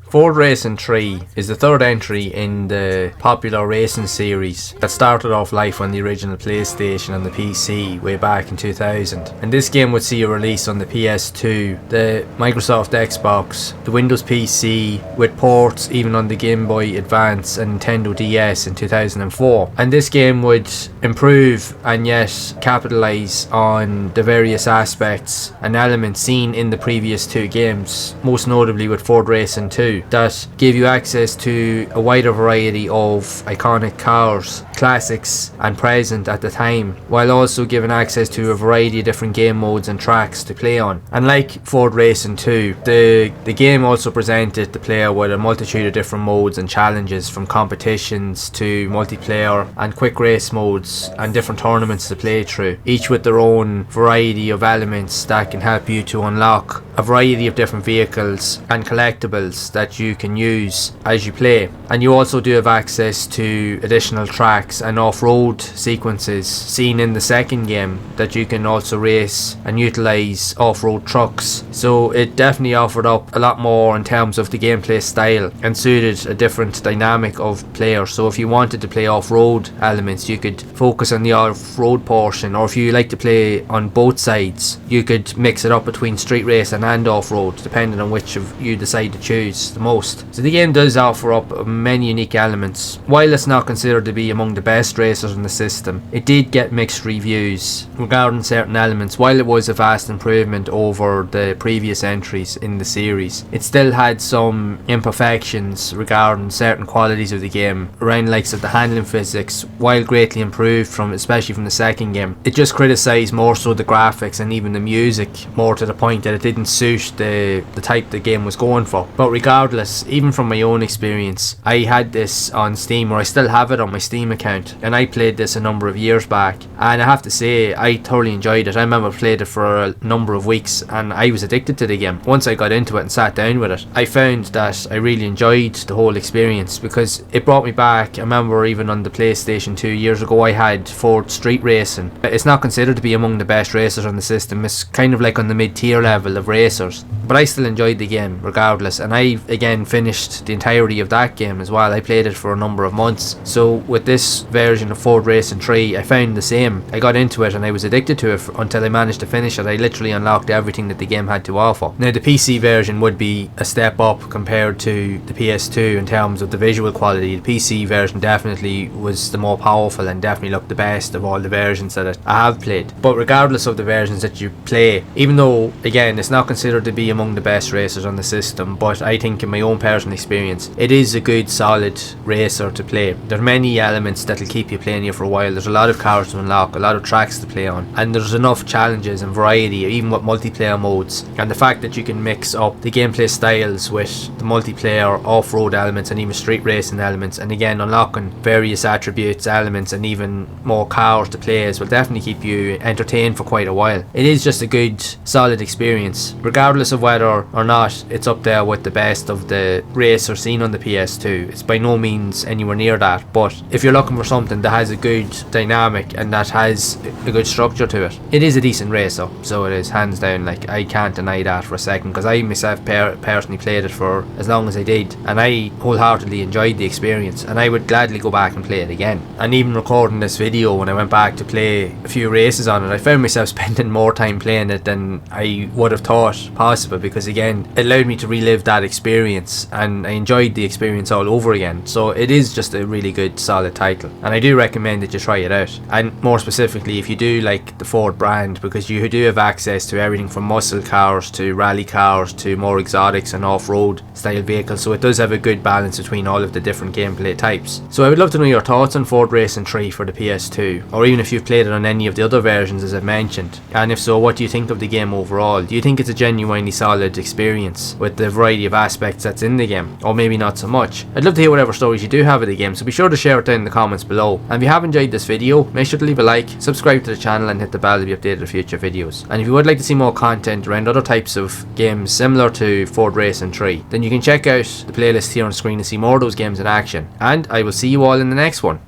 Ford Racing 3 is the third entry in the popular racing series that started off life on the original PlayStation and the PC way back in 2000. And this game would see a release on the PS2, the Microsoft Xbox, the Windows PC, with ports even on the Game Boy Advance and Nintendo DS in 2004. And this game would improve and yet capitalise on the various aspects and elements seen in the previous two games, most notably with Ford Racing 2, that gave you access to a wider variety of iconic cars, classics and present at the time, while also giving access to a variety of different game modes and tracks to play on. And like Ford Racing 2, the game also presented the player with a multitude of different modes and challenges, from competitions to multiplayer and quick race modes and different tournaments to play through, each with their own variety of elements that can help you to unlock a variety of different vehicles and collectibles that you can use as you play. And you also do have access to additional tracks and off-road sequences seen in the second game that you can also race and utilise off-road trucks. So it definitely offered up a lot more in terms of the gameplay style and suited a different dynamic of players. So if you wanted to play off-road elements, you could focus on the off-road portion, or if you like to play on both sides, you could mix it up between street racing and off-road depending on which of you decide to choose the most. So the game does offer up many unique elements. While it's not considered to be among the best racers in the system, it did get mixed reviews regarding certain elements. While it was a vast improvement over the previous entries in the series, it still had some imperfections regarding certain qualities of the game, around the likes of the handling physics. While greatly improved from, especially from the second game, it just criticised more so the graphics and even the music, more to the point that it didn't suit the type the game was going for. But regardless, even from my own experience, I had this on Steam, or I still have it on my Steam account, and I played this a number of years back, and I have to say I thoroughly enjoyed it. I remember I played it for a number of weeks and I was addicted to the game. Once I got into it and sat down with it, I found that I really enjoyed the whole experience because it brought me back. I remember even on the PlayStation 2 years ago I had Ford Street Racing. It's not considered to be among the best racers on the system. It's kind of like on the mid-tier level of racers, but I still enjoyed the game regardless, and I again finished the entirety of that game as well. I played it for a number of months. So with this version of Ford Racing 3, I found the same. I got into it and I was addicted to it until I managed to finish it. I literally unlocked everything that the game had to offer. Now the PC version would be a step up compared to the PS2 in terms of the visual quality. The PC version definitely was the more powerful and definitely looked the best of all the versions that I have played. But regardless of the versions that you play, even though again it's not considered to be among the best racers on the system, but I think in my own personal experience it is a good solid racer to play. There are many elements that'll keep you playing here for a while. There's a lot of cars to unlock, a lot of tracks to play on, and there's enough challenges and variety even with multiplayer modes. And the fact that you can mix up the gameplay styles with the multiplayer off-road elements and even street racing elements, and again unlocking various attributes, elements and even more cars to play as will definitely keep you entertained for quite a while. It is just a good solid experience regardless of whether or not it's up there with the best of the racer seen on the PS2. It's by no means anywhere near that, but if you're looking for something that has a good dynamic and that has a good structure to it, it is a decent racer. So it is, hands down. Like, I can't deny that for a second, because I myself personally played it for as long as I did, and I wholeheartedly enjoyed the experience, and I would gladly go back and play it again. And even recording this video, when I went back to play a few races on it, I found myself spending more time playing it than I would have thought possible, because again it allowed me to relive that experience and I enjoyed the experience all over again. So it is just a really good solid title, and I do recommend that you try it out. And more specifically, if you do like the Ford brand, because you do have access to everything from muscle cars to rally cars to more exotics and off-road style vehicles, so it does have a good balance between all of the different gameplay types. So I would love to know your thoughts on Ford Racing 3 for the PS2, or even if you've played it on any of the other versions as I've mentioned. And if so, what do you think of the game overall? Do you think it's a genuinely solid experience with the variety of aspects that's in the game, or maybe not so much? I'd love to hear whatever stories you do have of the game, so be sure to share it down in the comments below. And if you have enjoyed this video, make sure to leave a like, subscribe to the channel and hit the bell to be updated with future videos. And if you would like to see more content around other types of games similar to Ford Racing 3, then you can check out the playlist here on screen to see more of those games in action. And I will see you all in the next one.